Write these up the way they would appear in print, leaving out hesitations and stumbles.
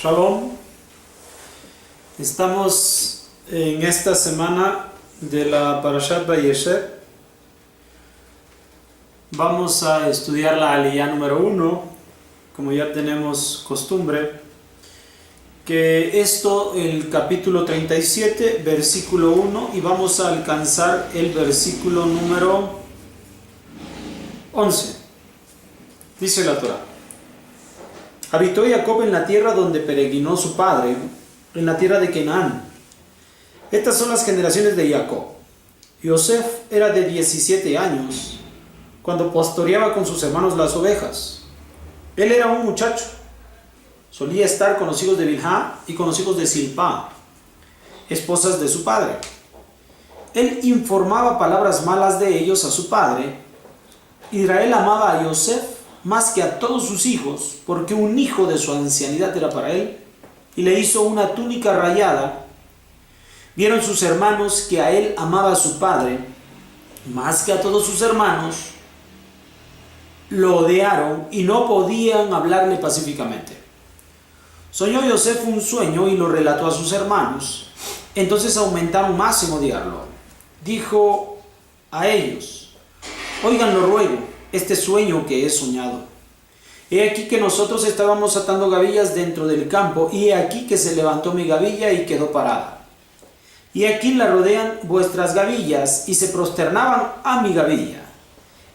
Shalom. Estamos en esta semana de la Parashat Vayeshev. Vamos a estudiar la aliyá número 1, como ya tenemos costumbre, que esto el capítulo 37, versículo 1, y vamos a alcanzar el versículo número 11. Dice la Torá: habitó Jacob en la tierra donde peregrinó su padre, en la tierra de Canaán. Estas son las generaciones de Jacob. Yosef era de 17 años cuando pastoreaba con sus hermanos las ovejas. Él era un muchacho. Solía estar con los hijos de Bilhá y con los hijos de Silpá, esposas de su padre. Él informaba palabras malas de ellos a su padre. Israel amaba a Yosef más que a todos sus hijos, porque un hijo de su ancianidad era para él, y le hizo una túnica rayada. Vieron sus hermanos que a él amaba a su padre más que a todos sus hermanos, lo odiaron y no podían hablarle pacíficamente. Soñó Yosef un sueño y lo relató a sus hermanos. Entonces aumentaron más en odiarlo. Dijo a ellos: oigan, lo ruego, este sueño que he soñado. He aquí que nosotros estábamos atando gavillas dentro del campo, y he aquí que se levantó mi gavilla y quedó parada. Y aquí la rodean vuestras gavillas, y se prosternaban a mi gavilla.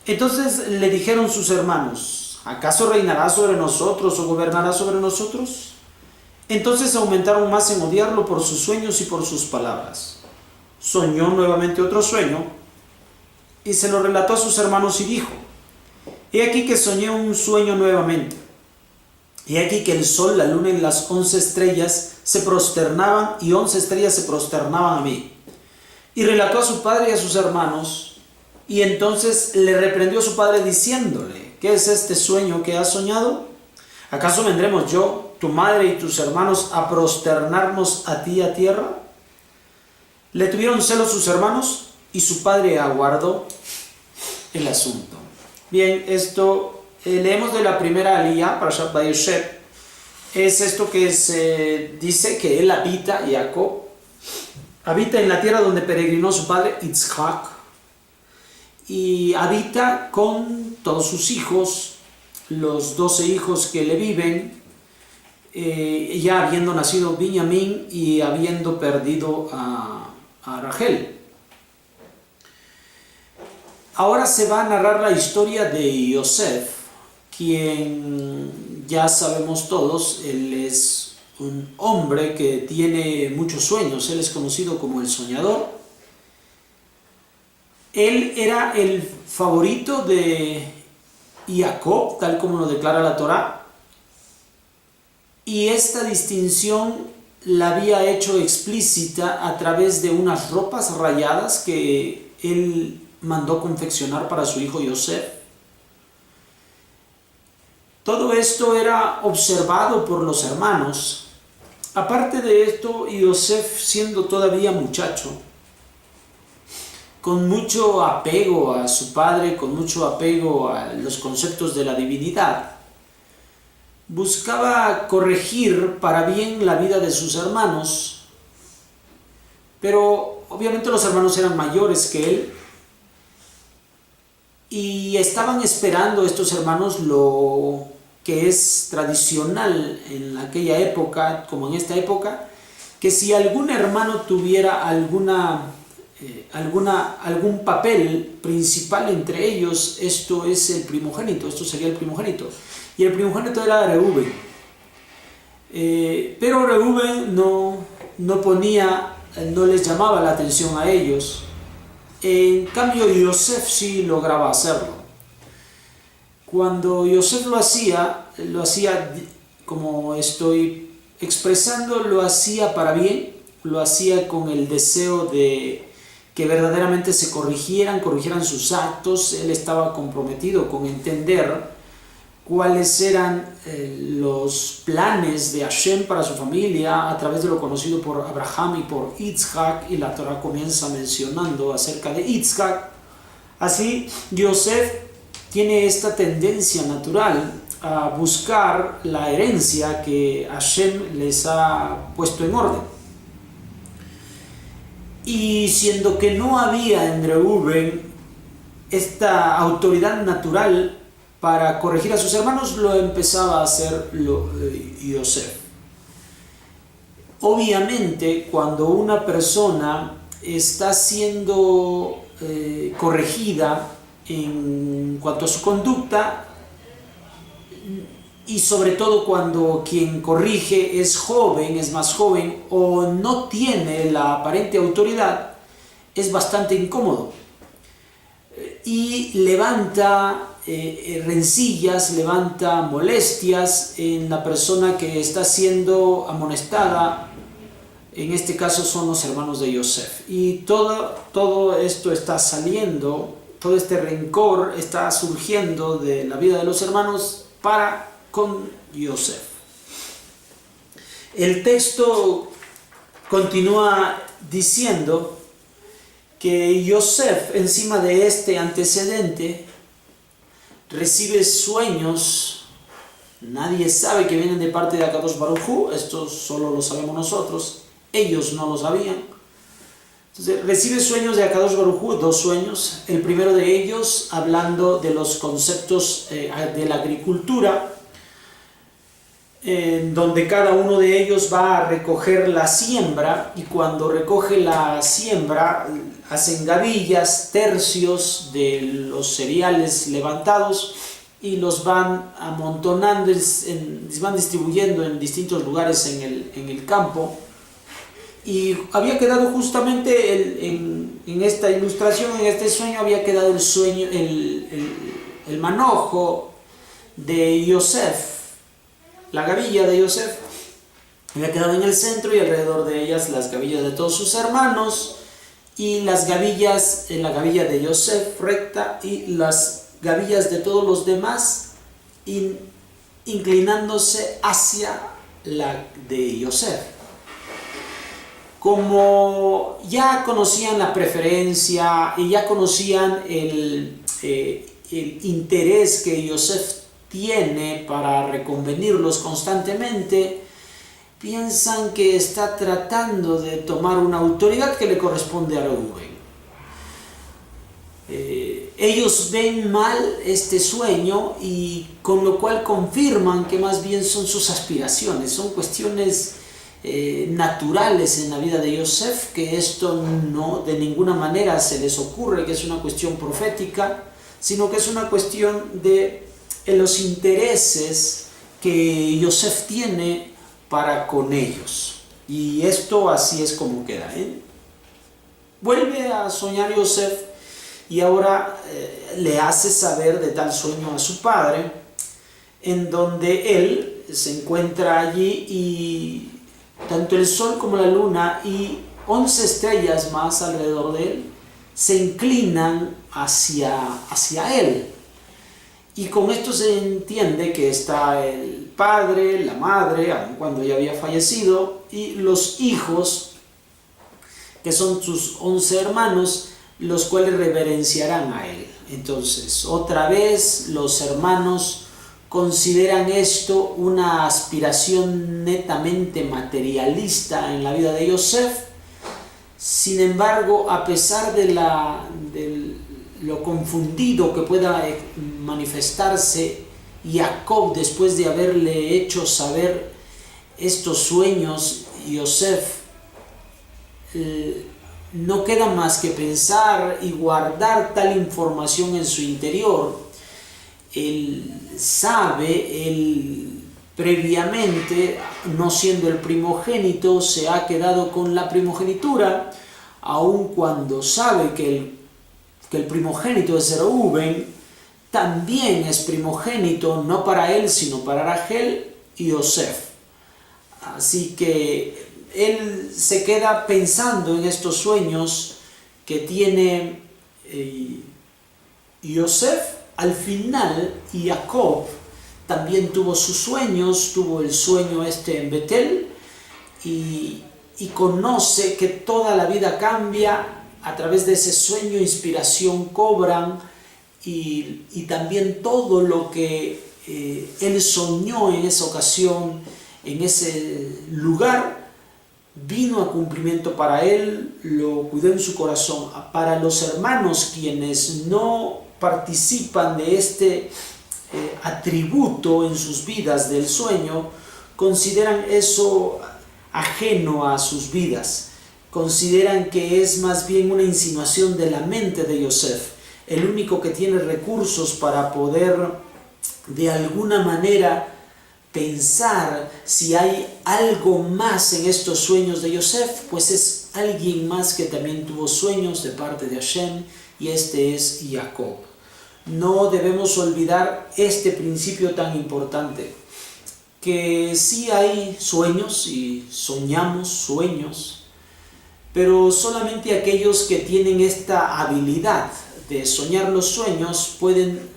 Entonces le dijeron sus hermanos: ¿acaso reinará sobre nosotros o gobernará sobre nosotros? Entonces aumentaron más en odiarlo por sus sueños y por sus palabras. Soñó nuevamente otro sueño, y se lo relató a sus hermanos y dijo: he aquí que soñé un sueño nuevamente. He aquí que el sol, la luna y las 11 estrellas se prosternaban, y 11 estrellas se prosternaban a mí. Y relató a su padre y a sus hermanos, y entonces le reprendió a su padre diciéndole: ¿qué es este sueño que has soñado? ¿Acaso vendremos yo, tu madre y tus hermanos a prosternarnos a ti a tierra? Le tuvieron celos sus hermanos, y su padre aguardó el asunto. Bien, esto leemos de la primera aliyá, Parashat Vayeshev. Es esto que se dice que él habita, Jacob, habita en la tierra donde peregrinó su padre Yitzhak, y habita con todos sus hijos, los 12 hijos que le viven, ya habiendo nacido Binyamin y habiendo perdido a Rachel. Ahora se va a narrar la historia de Yosef, quien ya sabemos todos, él es un hombre que tiene muchos sueños, él es conocido como el soñador. Él era el favorito de Jacob, tal como lo declara la Torá, y esta distinción la había hecho explícita a través de unas ropas rayadas que él mandó confeccionar para su hijo Yosef. Todo esto era observado por los hermanos. Aparte de esto, Yosef, siendo todavía muchacho, con mucho apego a su padre, con mucho apego a los conceptos de la divinidad, buscaba corregir para bien la vida de sus hermanos, pero obviamente los hermanos eran mayores que él, y estaban esperando estos hermanos lo que es tradicional en aquella época, como en esta época, que si algún hermano tuviera algún papel principal entre ellos, esto es el primogénito, esto sería el primogénito. Y el primogénito era Reuben. Pero Reuben no les llamaba la atención a ellos. En cambio, Yosef sí lograba hacerlo. Cuando Yosef lo hacía, como estoy expresando, lo hacía para bien, lo hacía con el deseo de que verdaderamente se corrigieran sus actos. Él estaba comprometido con entender cuáles eran los planes de Hashem para su familia a través de lo conocido por Abraham y por Yitzhak, y la Torah comienza mencionando acerca de Yitzhak. Así, Yosef tiene esta tendencia natural a buscar la herencia que Hashem les ha puesto en orden. Y siendo que no había en Reuben esta autoridad natural para corregir a sus hermanos, lo empezaba a hacer Yosef. Obviamente, cuando una persona está siendo corregida en cuanto a su conducta, y sobre todo cuando quien corrige es joven, es más joven o no tiene la aparente autoridad, es bastante incómodo y levanta rencillas, levanta molestias en la persona que está siendo amonestada. En este caso son los hermanos de Yosef, y todo esto está saliendo, todo este rencor está surgiendo de la vida de los hermanos para con Yosef. El texto continúa diciendo que Yosef, encima de este antecedente, recibe sueños. Nadie sabe que vienen de parte de Akadosh Baruj Hu, esto solo lo sabemos nosotros, ellos no lo sabían. Entonces recibe sueños de Akadosh Baruj Hu, 2 sueños. El primero de ellos hablando de los conceptos de la agricultura, donde cada uno de ellos va a recoger la siembra, y cuando recoge la siembra hacen gavillas, tercios de los cereales levantados, y los van amontonando, van distribuyendo en distintos lugares en el campo. Y había quedado justamente en esta ilustración, en este sueño, había quedado el sueño, el manojo de Yosef, la gavilla de Yosef, había quedado en el centro, y alrededor de ellas las gavillas de todos sus hermanos, y las gavillas, la gavilla de Yosef recta, y las gavillas de todos los demás inclinándose hacia la de Yosef. Como ya conocían la preferencia y ya conocían el interés que Yosef tiene para reconvenirlos constantemente, piensan que está tratando de tomar una autoridad que le corresponde a Reuben. Ellos ven mal este sueño, y con lo cual confirman que más bien son sus aspiraciones, son cuestiones naturales en la vida de Yosef, que esto no de ninguna manera se les ocurre que es una cuestión profética, sino que es una cuestión de los intereses que Yosef tiene para con ellos. Y esto así es como queda, Vuelve a soñar Yosef, y ahora le hace saber de tal sueño a su padre, en donde él se encuentra allí, y tanto el sol como la luna y 11 estrellas más alrededor de él se inclinan hacia él. Y con esto se entiende que está el padre, la madre, aun cuando ya había fallecido, y los hijos, que son sus 11 hermanos, los cuales reverenciarán a él. Entonces, otra vez los hermanos consideran esto una aspiración netamente materialista en la vida de Yosef. Sin embargo, a pesar de lo confundido que pueda manifestarse Jacob después de haberle hecho saber estos sueños, Yosef no queda más que pensar y guardar tal información en su interior. Él sabe, él previamente, no siendo el primogénito, se ha quedado con la primogenitura, aun cuando sabe que el primogénito es Reuben, también es primogénito, no para él, sino para Rachel y Yosef. Así que él se queda pensando en estos sueños que tiene Yosef. Al final, Jacob también tuvo sus sueños, tuvo el sueño en Betel, y conoce que toda la vida cambia a través de ese sueño, inspiración cobran, y también todo lo que él soñó en esa ocasión, en ese lugar, vino a cumplimiento para él, lo cuidó en su corazón. Para los hermanos quienes no participan de este atributo en sus vidas del sueño, consideran eso ajeno a sus vidas. Consideran que es más bien una insinuación de la mente de Yosef, el único que tiene recursos para poder de alguna manera pensar si hay algo más en estos sueños de Yosef, pues es alguien más que también tuvo sueños de parte de Hashem, y este es Jacob. No debemos olvidar este principio tan importante, que sí hay sueños y soñamos sueños, pero solamente aquellos que tienen esta habilidad de soñar los sueños pueden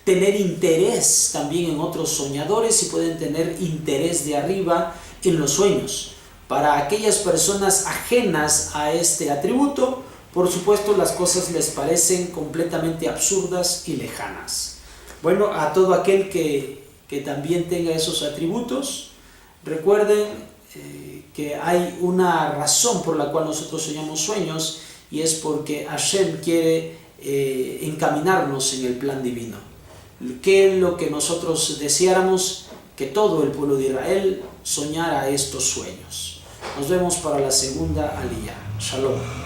tener interés también en otros soñadores y pueden tener interés de arriba en los sueños. Para aquellas personas ajenas a este atributo, por supuesto, las cosas les parecen completamente absurdas y lejanas. Bueno, a todo aquel que también tenga esos atributos, recuerden que hay una razón por la cual nosotros soñamos sueños, y es porque Hashem quiere encaminarnos en el plan divino. ¿Qué es lo que nosotros deseáramos? Que todo el pueblo de Israel soñara estos sueños. Nos vemos para la segunda aliyá. Shalom.